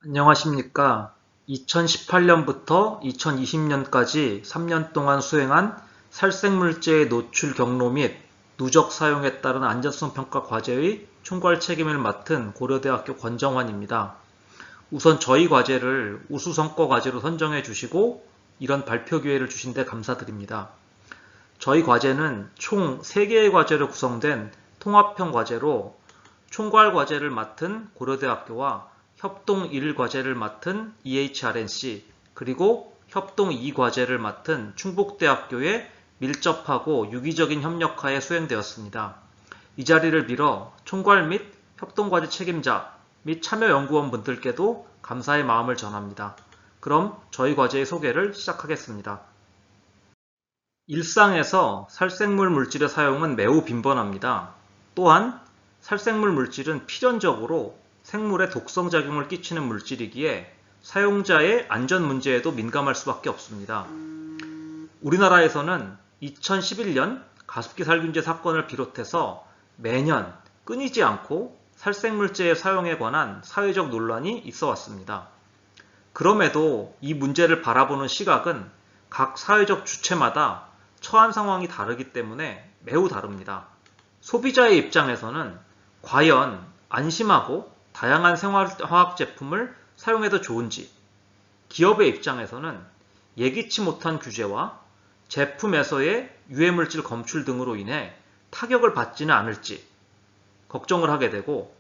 안녕하십니까. 2018년부터 2020년까지 3년 동안 수행한 살생물제의 노출 경로 및 누적 사용에 따른 안전성 평가 과제의 총괄 책임을 맡은 고려대학교 권정환입니다. 우선 저희 과제를 우수 성과 과제로 선정해 주시고 이런 발표 기회를 주신 데 감사드립니다. 저희 과제는 총 3개의 과제로 구성된 통합형 과제로 총괄 과제를 맡은 고려대학교와 협동 1 과제를 맡은 EHRNC, 그리고 협동 2 과제를 맡은 충북대학교에 밀접하고 유기적인 협력하에 수행되었습니다. 이 자리를 빌어 총괄 및 협동과제 책임자 및 참여연구원 분들께도 감사의 마음을 전합니다. 그럼 저희 과제의 소개를 시작하겠습니다. 일상에서 살생물 물질의 사용은 매우 빈번합니다. 또한 살생물 물질은 필연적으로 생물에 독성작용을 끼치는 물질이기에 사용자의 안전 문제에도 민감할 수밖에 없습니다. 우리나라에서는 2011년 가습기 살균제 사건을 비롯해서 매년 끊이지 않고 살생물제의 사용에 관한 사회적 논란이 있어 왔습니다. 그럼에도 이 문제를 바라보는 시각은 각 사회적 주체마다 처한 상황이 다르기 때문에 매우 다릅니다. 소비자의 입장에서는 과연 안심하고 다양한 생활화학 제품을 사용해도 좋은지, 기업의 입장에서는 예기치 못한 규제와 제품에서의 유해물질 검출 등으로 인해 타격을 받지는 않을지 걱정을 하게 되고,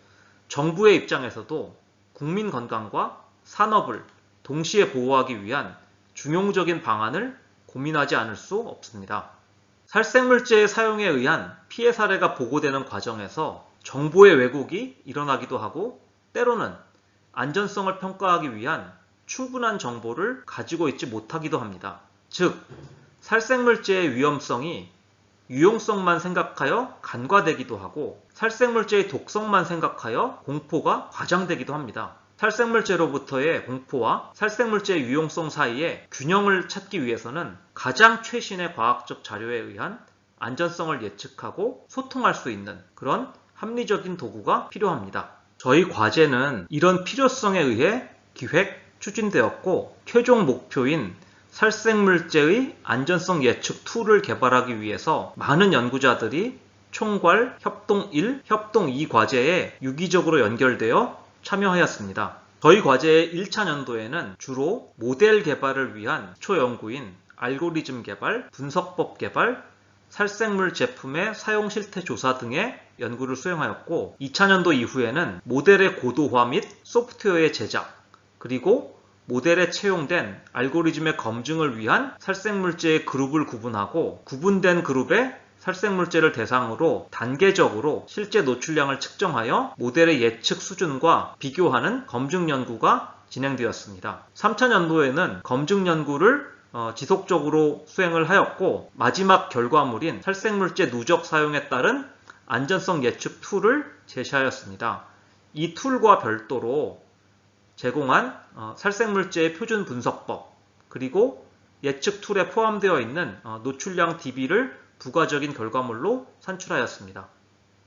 정부의 입장에서도 국민 건강과 산업을 동시에 보호하기 위한 중용적인 방안을 고민하지 않을 수 없습니다. 살생물제의 사용에 의한 피해 사례가 보고되는 과정에서 정보의 왜곡이 일어나기도 하고, 때로는 안전성을 평가하기 위한 충분한 정보를 가지고 있지 못하기도 합니다. 즉, 살생물제의 위험성이 유용성만 생각하여 간과되기도 하고, 살생물제의 독성만 생각하여 공포가 과장되기도 합니다. 살생물제로부터의 공포와 살생물제의 유용성 사이에 균형을 찾기 위해서는 가장 최신의 과학적 자료에 의한 안전성을 예측하고 소통할 수 있는 그런 합리적인 도구가 필요합니다. 저희 과제는 이런 필요성에 의해 기획, 추진되었고, 최종 목표인 살생물제의 안전성 예측 툴을 개발하기 위해서 많은 연구자들이 총괄 협동 1, 협동 2 과제에 유기적으로 연결되어 참여하였습니다. 저희 과제의 1차 년도에는 주로 모델 개발을 위한 초연구인 알고리즘 개발, 분석법 개발, 살생물 제품의 사용 실태 조사 등의 연구를 수행하였고, 2차년도 이후에는 모델의 고도화 및 소프트웨어의 제작, 그리고 모델에 채용된 알고리즘의 검증을 위한 살생물제의 그룹을 구분하고, 구분된 그룹의 살생물제를 대상으로 단계적으로 실제 노출량을 측정하여 모델의 예측 수준과 비교하는 검증 연구가 진행되었습니다. 3차년도에는 검증 연구를 지속적으로 수행을 하였고, 마지막 결과물인 살생물제 누적 사용에 따른 안전성 예측 툴을 제시하였습니다. 이 툴과 별도로 제공한 살생물제의 표준 분석법, 그리고 예측 툴에 포함되어 있는 노출량 DB를 부가적인 결과물로 산출하였습니다.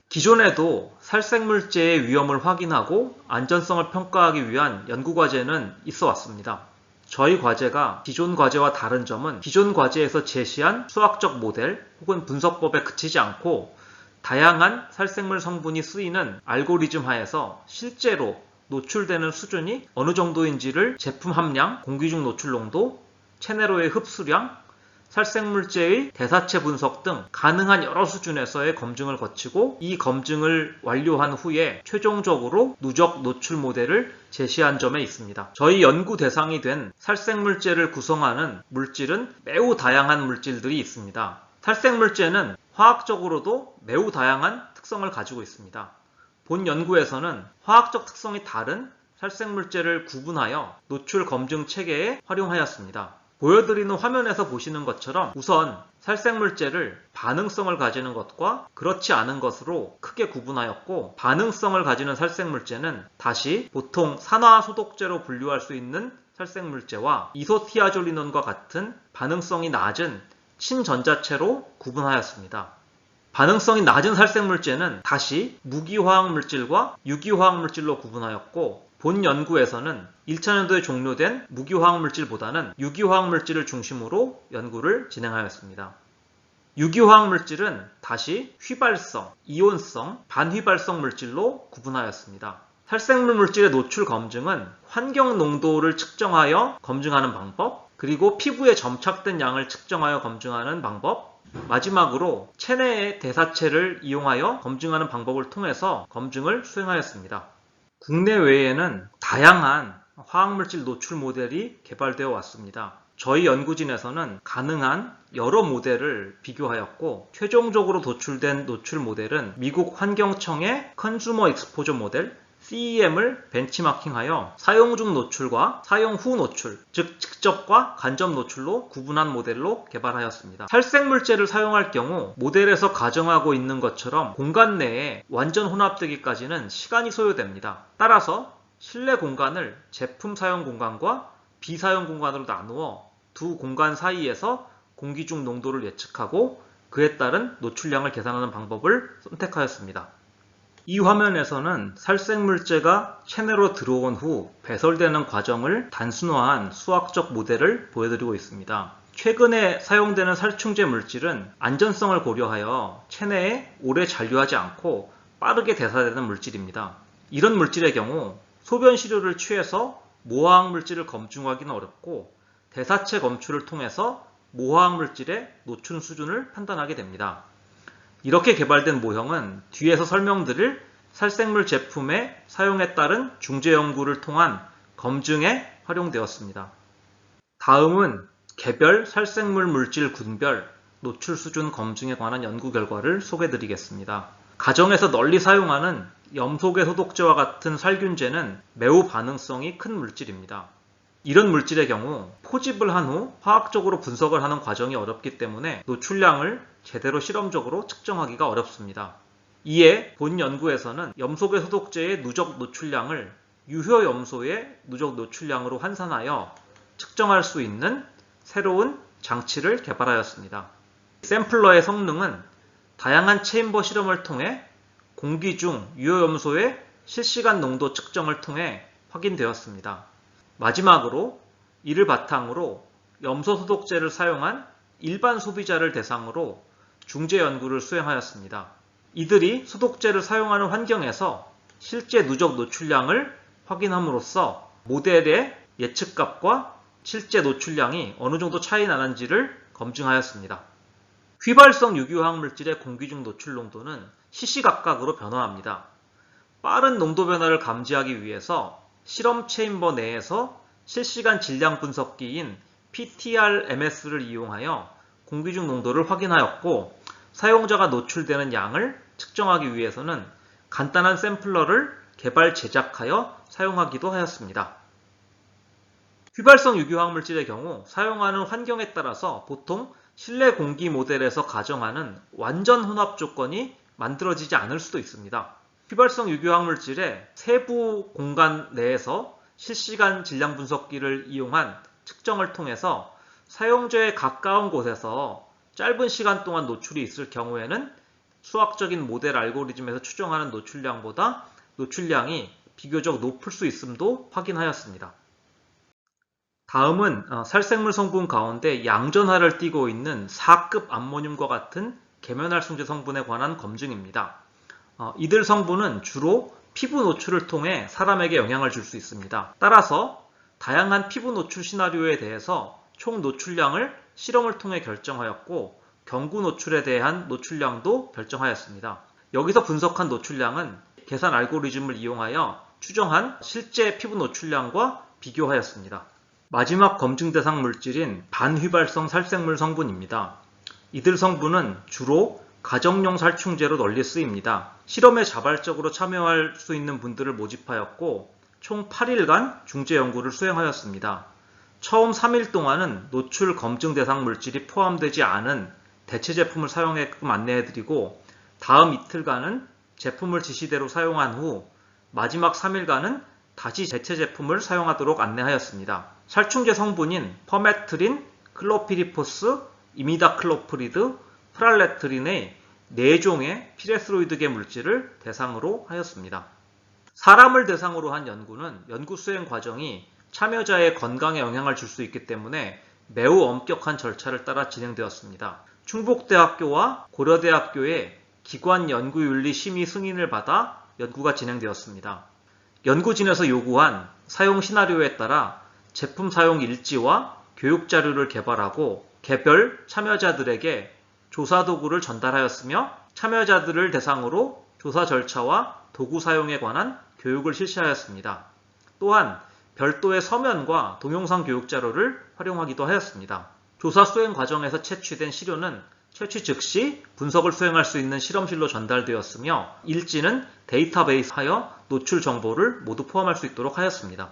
기존에도 살생물제의 위험을 확인하고 안전성을 평가하기 위한 연구과제는 있어 왔습니다. 저희 과제가 기존 과제와 다른 점은 기존 과제에서 제시한 수학적 모델 혹은 분석법에 그치지 않고, 다양한 살생물 성분이 쓰이는 알고리즘 하에서 실제로 노출되는 수준이 어느 정도인지를 제품 함량, 공기 중 노출 농도, 체내로의 흡수량, 살생물제의 대사체 분석 등 가능한 여러 수준에서의 검증을 거치고, 이 검증을 완료한 후에 최종적으로 누적 노출 모델을 제시한 점에 있습니다. 저희 연구 대상이 된 살생물제를 구성하는 물질은 매우 다양한 물질들이 있습니다. 살생물제는 화학적으로도 매우 다양한 특성을 가지고 있습니다. 본 연구에서는 화학적 특성이 다른 살생물제를 구분하여 노출 검증 체계에 활용하였습니다. 보여드리는 화면에서 보시는 것처럼 우선 살생물제를 반응성을 가지는 것과 그렇지 않은 것으로 크게 구분하였고, 반응성을 가지는 살생물제는 다시 보통 산화소독제로 분류할 수 있는 살생물제와 이소티아졸리논과 같은 반응성이 낮은 친전자체로 구분하였습니다. 반응성이 낮은 살생물제는 다시 무기화학물질과 유기화학물질로 구분하였고, 본 연구에서는 1차년도에 종료된 무기화학물질보다는 유기화학물질을 중심으로 연구를 진행하였습니다. 유기화학물질은 다시 휘발성, 이온성, 반휘발성 물질로 구분하였습니다. 살생물 물질의 노출 검증은 환경 농도를 측정하여 검증하는 방법, 그리고 피부에 점착된 양을 측정하여 검증하는 방법, 마지막으로 체내의 대사체를 이용하여 검증하는 방법을 통해서 검증을 수행하였습니다. 국내외에는 다양한 화학물질 노출 모델이 개발되어 왔습니다. 저희 연구진에서는 가능한 여러 모델을 비교하였고, 최종적으로 도출된 노출 모델은 미국 환경청의 컨슈머 익스포저 모델 CEM을 벤치마킹하여 사용 중 노출과 사용 후 노출, 즉 직접과 간접 노출로 구분한 모델로 개발하였습니다. 살생물제를 사용할 경우 모델에서 가정하고 있는 것처럼 공간 내에 완전 혼합되기까지는 시간이 소요됩니다. 따라서 실내 공간을 제품 사용 공간과 비사용 공간으로 나누어 두 공간 사이에서 공기 중 농도를 예측하고 그에 따른 노출량을 계산하는 방법을 선택하였습니다. 이 화면에서는 살생물제가 체내로 들어온 후 배설되는 과정을 단순화한 수학적 모델을 보여드리고 있습니다. 최근에 사용되는 살충제 물질은 안전성을 고려하여 체내에 오래 잔류하지 않고 빠르게 대사되는 물질입니다. 이런 물질의 경우 소변 시료를 취해서 모화학 물질을 검증하기는 어렵고 대사체 검출을 통해서 모화학 물질의 노출 수준을 판단하게 됩니다. 이렇게 개발된 모형은 뒤에서 설명드릴 살생물 제품의 사용에 따른 중재 연구를 통한 검증에 활용되었습니다. 다음은 개별 살생물 물질 군별 노출 수준 검증에 관한 연구 결과를 소개드리겠습니다. 가정에서 널리 사용하는 염소계 소독제와 같은 살균제는 매우 반응성이 큰 물질입니다. 이런 물질의 경우 포집을 한 후 화학적으로 분석을 하는 과정이 어렵기 때문에 노출량을 제대로 실험적으로 측정하기가 어렵습니다. 이에 본 연구에서는 염소계 소독제의 누적 노출량을 유효 염소의 누적 노출량으로 환산하여 측정할 수 있는 새로운 장치를 개발하였습니다. 샘플러의 성능은 다양한 체인버 실험을 통해 공기 중 유효 염소의 실시간 농도 측정을 통해 확인되었습니다. 마지막으로 이를 바탕으로 염소 소독제를 사용한 일반 소비자를 대상으로 중재 연구를 수행하였습니다. 이들이 소독제를 사용하는 환경에서 실제 누적 노출량을 확인함으로써 모델의 예측값과 실제 노출량이 어느 정도 차이 나는지를 검증하였습니다. 휘발성 유기화학 물질의 공기 중 노출 농도는 시시각각으로 변화합니다. 빠른 농도 변화를 감지하기 위해서 실험 체인버 내에서 실시간 질량 분석기인 PTRMS를 이용하여 공기 중 농도를 확인하였고, 사용자가 노출되는 양을 측정하기 위해서는 간단한 샘플러를 개발 제작하여 사용하기도 하였습니다. 휘발성 유기화학 물질의 경우 사용하는 환경에 따라서 보통 실내 공기 모델에서 가정하는 완전 혼합 조건이 만들어지지 않을 수도 있습니다. 휘발성 유기화학 물질의 세부 공간 내에서 실시간 질량 분석기를 이용한 측정을 통해서 사용자에 가까운 곳에서 짧은 시간 동안 노출이 있을 경우에는 수학적인 모델 알고리즘에서 추정하는 노출량보다 노출량이 비교적 높을 수 있음도 확인하였습니다. 다음은 살생물 성분 가운데 양전하를 띠고 있는 4급 암모늄과 같은 계면활성제 성분에 관한 검증입니다. 이들 성분은 주로 피부 노출을 통해 사람에게 영향을 줄 수 있습니다. 따라서 다양한 피부 노출 시나리오에 대해서 총 노출량을 실험을 통해 결정하였고, 경구 노출에 대한 노출량도 결정하였습니다. 여기서 분석한 노출량은 계산 알고리즘을 이용하여 추정한 실제 피부 노출량과 비교하였습니다. 마지막 검증 대상 물질인 반휘발성 살생물 성분입니다. 이들 성분은 주로 가정용 살충제로 널리 쓰입니다. 실험에 자발적으로 참여할 수 있는 분들을 모집하였고 총 8일간 중재 연구를 수행하였습니다. 처음 3일 동안은 노출 검증 대상 물질이 포함되지 않은 대체 제품을 사용하게끔 안내해드리고, 다음 이틀간은 제품을 지시대로 사용한 후 마지막 3일간은 다시 대체 제품을 사용하도록 안내하였습니다. 살충제 성분인 퍼메트린, 클로피리포스, 이미다클로프리드, 프랄레트린의 4종의 피레스로이드계 물질을 대상으로 하였습니다. 사람을 대상으로 한 연구는 연구 수행 과정이 참여자의 건강에 영향을 줄 수 있기 때문에 매우 엄격한 절차를 따라 진행되었습니다. 충북대학교와 고려대학교의 기관연구윤리심의 승인을 받아 연구가 진행되었습니다. 연구진에서 요구한 사용 시나리오에 따라 제품 사용 일지와 교육 자료를 개발하고 개별 참여자들에게 조사 도구를 전달하였으며 참여자들을 대상으로 조사 절차와 도구 사용에 관한 교육을 실시하였습니다. 또한 별도의 서면과 동영상 교육 자료를 활용하기도 하였습니다. 조사 수행 과정에서 채취된 시료는 채취 즉시 분석을 수행할 수 있는 실험실로 전달되었으며 일지는 데이터베이스하여 노출 정보를 모두 포함할 수 있도록 하였습니다.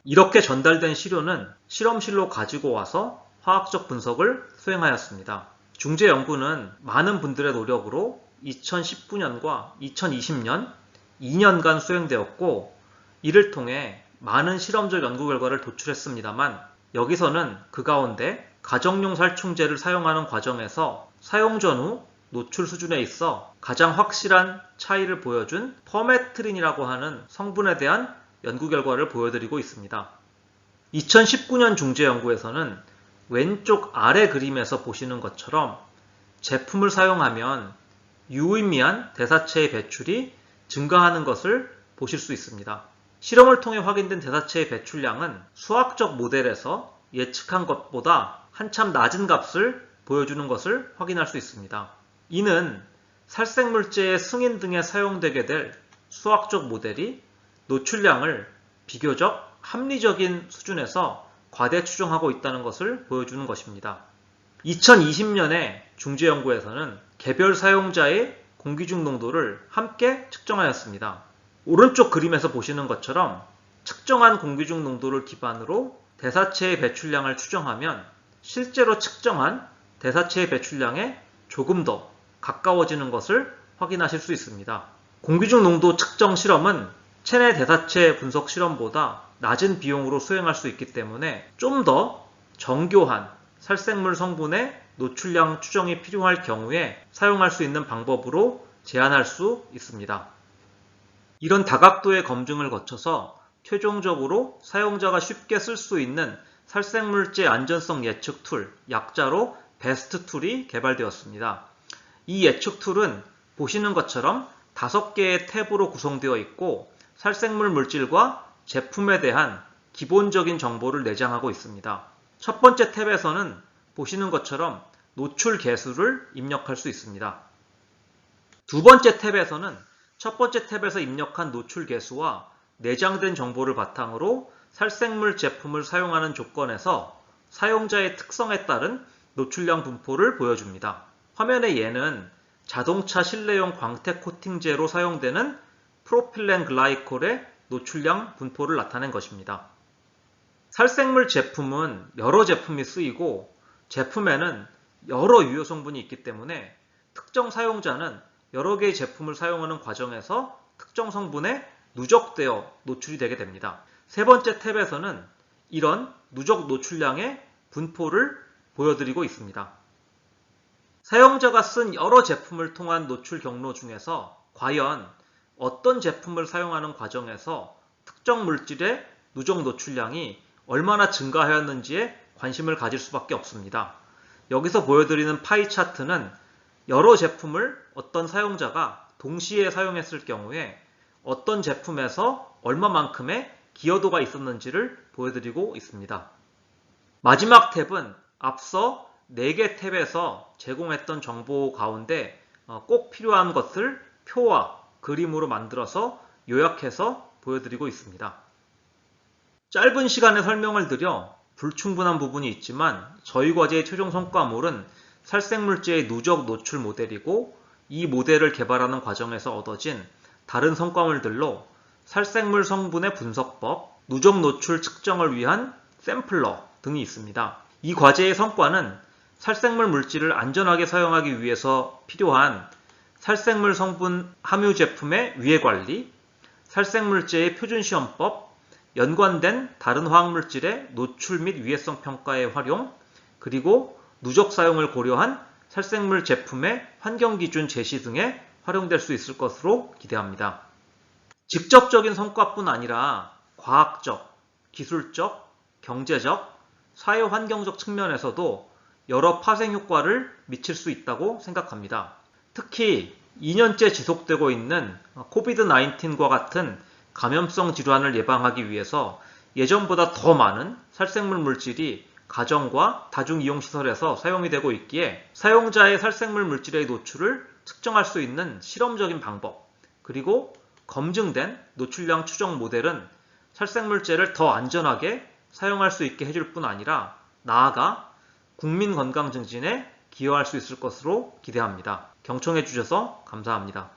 이렇게 전달된 시료는 실험실로 가지고 와서 화학적 분석을 수행하였습니다. 중재 연구는 많은 분들의 노력으로 2019년과 2020년 2년간 수행되었고 이를 통해 많은 실험적 연구 결과를 도출했습니다만 여기서는 그 가운데 가정용 살충제를 사용하는 과정에서 사용 전후 노출 수준에 있어 가장 확실한 차이를 보여준 퍼메트린이라고 하는 성분에 대한 연구 결과를 보여드리고 있습니다. 2019년 중재 연구에서는 왼쪽 아래 그림에서 보시는 것처럼 제품을 사용하면 유의미한 대사체의 배출이 증가하는 것을 보실 수 있습니다. 실험을 통해 확인된 대사체의 배출량은 수학적 모델에서 예측한 것보다 한참 낮은 값을 보여주는 것을 확인할 수 있습니다. 이는 살생물제의 승인 등에 사용되게 될 수학적 모델이 노출량을 비교적 합리적인 수준에서 과대 추정하고 있다는 것을 보여주는 것입니다. 2020년에 중재연구에서는 개별 사용자의 공기중 농도를 함께 측정하였습니다. 오른쪽 그림에서 보시는 것처럼 측정한 공기중 농도를 기반으로 대사체의 배출량을 추정하면 실제로 측정한 대사체의 배출량에 조금 더 가까워지는 것을 확인하실 수 있습니다. 공기중 농도 측정 실험은 체내 대사체 분석 실험보다 낮은 비용으로 수행할 수 있기 때문에 좀 더 정교한 살생물 성분의 노출량 추정이 필요할 경우에 사용할 수 있는 방법으로 제한할 수 있습니다. 이런 다각도의 검증을 거쳐서 최종적으로 사용자가 쉽게 쓸 수 있는 살생물제 안전성 예측 툴, 약자로 베스트 툴이 개발되었습니다. 이 예측 툴은 보시는 것처럼 5개의 탭으로 구성되어 있고 살생물 물질과 제품에 대한 기본적인 정보를 내장하고 있습니다. 첫 번째 탭에서는 보시는 것처럼 노출 개수를 입력할 수 있습니다. 두 번째 탭에서는 첫 번째 탭에서 입력한 노출 개수와 내장된 정보를 바탕으로 살생물 제품을 사용하는 조건에서 사용자의 특성에 따른 노출량 분포를 보여줍니다. 화면의 예는 자동차 실내용 광택 코팅제로 사용되는 프로필렌 글라이콜의 노출량 분포를 나타낸 것입니다. 살생물 제품은 여러 제품이 쓰이고 제품에는 여러 유효 성분이 있기 때문에 특정 사용자는 여러 개의 제품을 사용하는 과정에서 특정 성분에 누적되어 노출이 되게 됩니다. 세 번째 탭에서는 이런 누적 노출량의 분포를 보여드리고 있습니다. 사용자가 쓴 여러 제품을 통한 노출 경로 중에서 과연 어떤 제품을 사용하는 과정에서 특정 물질의 누적 노출량이 얼마나 증가하였는지에 관심을 가질 수밖에 없습니다. 여기서 보여드리는 파이 차트는 여러 제품을 어떤 사용자가 동시에 사용했을 경우에 어떤 제품에서 얼마만큼의 기여도가 있었는지를 보여드리고 있습니다. 마지막 탭은 앞서 4개 탭에서 제공했던 정보 가운데 꼭 필요한 것을 표와 그림으로 만들어서 요약해서 보여드리고 있습니다. 짧은 시간에 설명을 드려 불충분한 부분이 있지만 저희 과제의 최종 성과물은 살생물제의 누적 노출 모델이고 이 모델을 개발하는 과정에서 얻어진 다른 성과물들로 살생물 성분의 분석법, 누적 노출 측정을 위한 샘플러 등이 있습니다. 이 과제의 성과는 살생물 물질을 안전하게 사용하기 위해서 필요한 살생물 성분 함유 제품의 위해 관리, 살생물제의 표준시험법, 연관된 다른 화학물질의 노출 및 위해성 평가의 활용, 그리고 누적 사용을 고려한 살생물 제품의 환경기준 제시 등에 활용될 수 있을 것으로 기대합니다. 직접적인 성과뿐 아니라 과학적, 기술적, 경제적, 사회환경적 측면에서도 여러 파생 효과를 미칠 수 있다고 생각합니다. 특히 2년째 지속되고 있는 코비드-19과 같은 감염성 질환을 예방하기 위해서 예전보다 더 많은 살생물 물질이 가정과 다중이용시설에서 사용이 되고 있기에 사용자의 살생물 물질의 노출을 측정할 수 있는 실험적인 방법, 그리고 검증된 노출량 추정 모델은 살생물제를 더 안전하게 사용할 수 있게 해줄 뿐 아니라 나아가 국민 건강 증진에 기여할 수 있을 것으로 기대합니다. 경청해 주셔서 감사합니다.